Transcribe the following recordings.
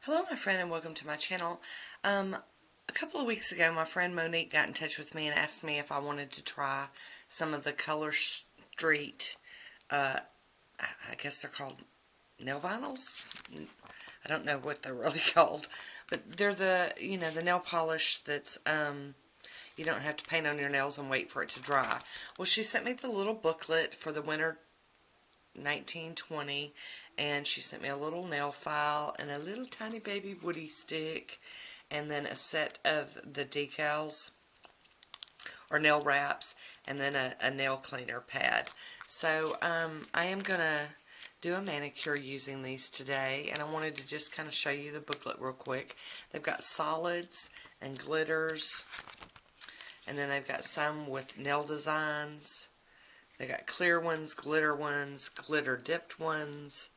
Hello my friend and welcome to my channel. A couple of weeks ago my friend Monique got in touch with me and asked me if I wanted to try some of the Color Street, I guess they're called nail vinyls? I don't know what they're really called, but they're the nail polish that's, you don't have to paint on your nails and wait for it to dry. Well, she sent me the little booklet for the winter 1920, and she sent me a little nail file and a little tiny baby woody stick, and then a set of the decals or nail wraps, and then a nail cleaner pad. So I am gonna do a manicure using these today, and I wanted to just kind of show you the booklet real quick. They've got solids and glitters, and then they've got some with nail designs. They got clear ones, glitter dipped ones,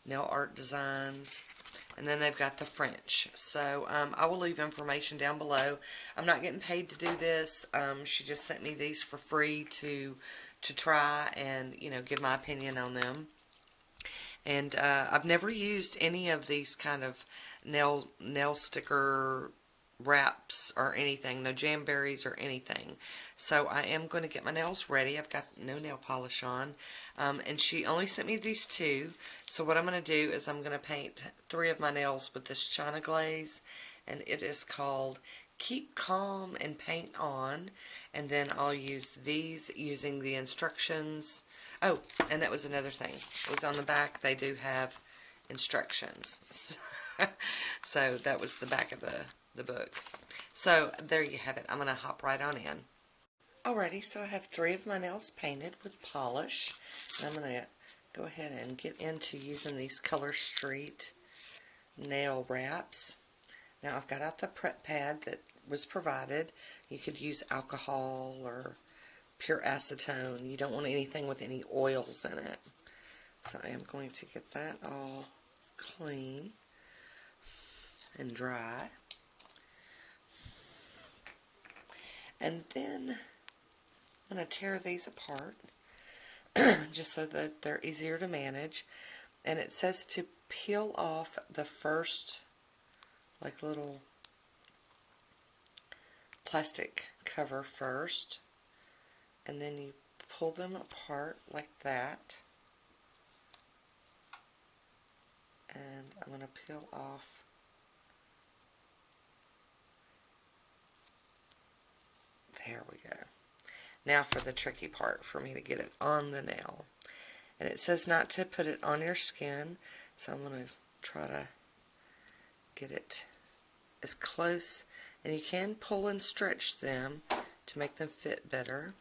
nail art designs, and then they've got the French. So I will leave information down below. I'm not getting paid to do this. She just sent me these for free to try and give my opinion on them. And I've never used any of these kind of nail sticker wraps or anything, no jamberries or anything. So I am going to get my nails ready. I've got no nail polish on, and she only sent me these two. So what I'm going to do is I'm going to paint 3 of my nails with this China glaze, and it is called Keep Calm and Paint On. And then I'll use these using the instructions. Oh, and that was another thing. It was on the back. They do have instructions. So that was the back of the book. So there you have it. I'm going to hop right on in. Alrighty, so I have 3 of my nails painted with polish. And I'm going to go ahead and get into using these Color Street nail wraps. Now I've got out the prep pad that was provided. You could use alcohol or pure acetone. You don't want anything with any oils in it. So I am going to get that all clean and dry. And then I'm going to tear these apart just so that they're easier to manage. And it says to peel off the first little plastic cover first, and then you pull them apart like that. And I'm going to peel off there we go. Now for the tricky part, for me to get it on the nail. And it says not to put it on your skin, so I'm going to try to get it as close, and you can pull and stretch them to make them fit better.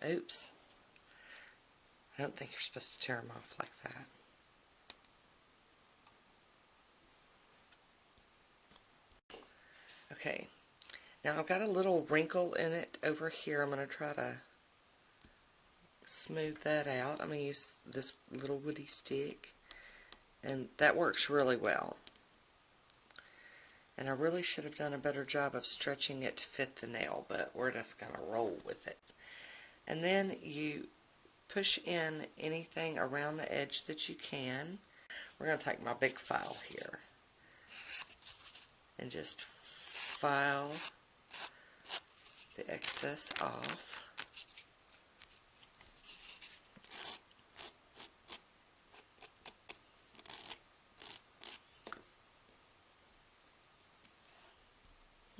Oops. I don't think you're supposed to tear them off like that. Okay. Now I've got a little wrinkle in it over here. I'm going to try to smooth that out. I'm going to use this little woody stick, and that works really well. And I really should have done a better job of stretching it to fit the nail, but we're just going to roll with it. And then you push in anything around the edge that you can. We're going to take my big file here and just file the excess off.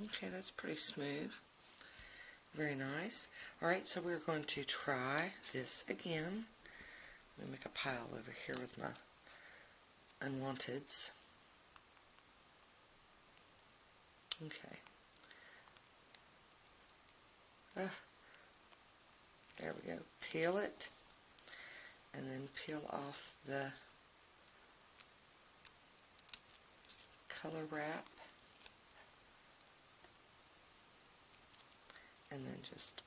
Okay, that's pretty smooth. Very nice. Alright, so we're going to try this again. Let me make a pile over here with my unwanteds. Okay. There we go. Peel it, and then peel off the color wrap, and then just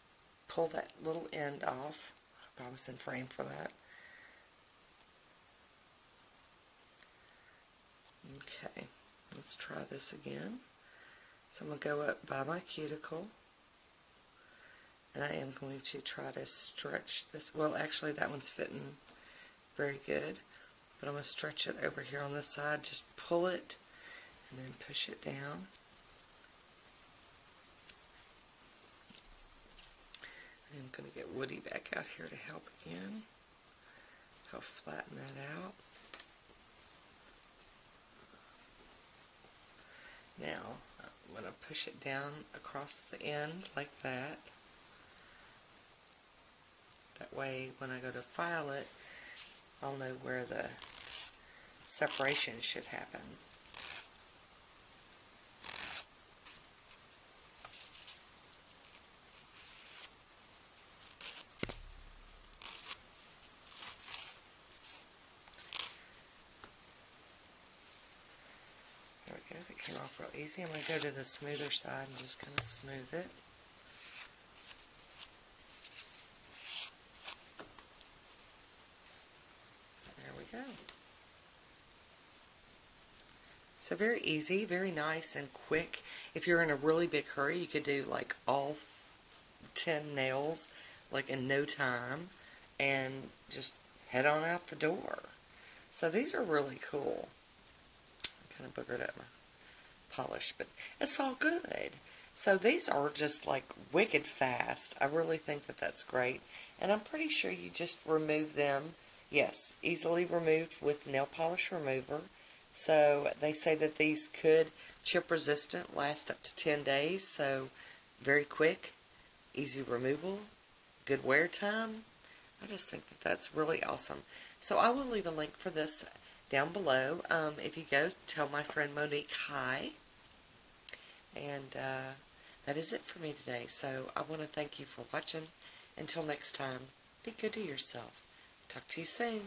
pull that little end off. I hope I was in frame for that. Okay, let's try this again. So I'm going to go up by my cuticle, and I am going to try to stretch this. Well, actually that one's fitting very good, but I'm going to stretch it over here on this side. Just pull it and then push it down. I'm going to get Woody back out here to help again. I'll flatten that out. Now, I'm going to push it down across the end like that. That way, when I go to file it, I'll know where the separation should happen. There we go, that came off real easy. I'm going to go to the smoother side and just kind of smooth it. There we go. So very easy, very nice and quick. If you're in a really big hurry, you could do like all 10 nails like in no time and just head on out the door. So these are really cool. I kind of boogered up my polish, but it's all good. So these are just like wicked fast. I really think that that's great. And I'm pretty sure you just remove them. Yes, easily removed with nail polish remover. So they say that these could chip resistant, last up to 10 days. So very quick, easy removal, good wear time. I just think that that's really awesome. So I will leave a link for this down below. If you go, tell my friend Monique hi. And that is it for me today. So I want to thank you for watching. Until next time, be good to yourself. Talk to you soon.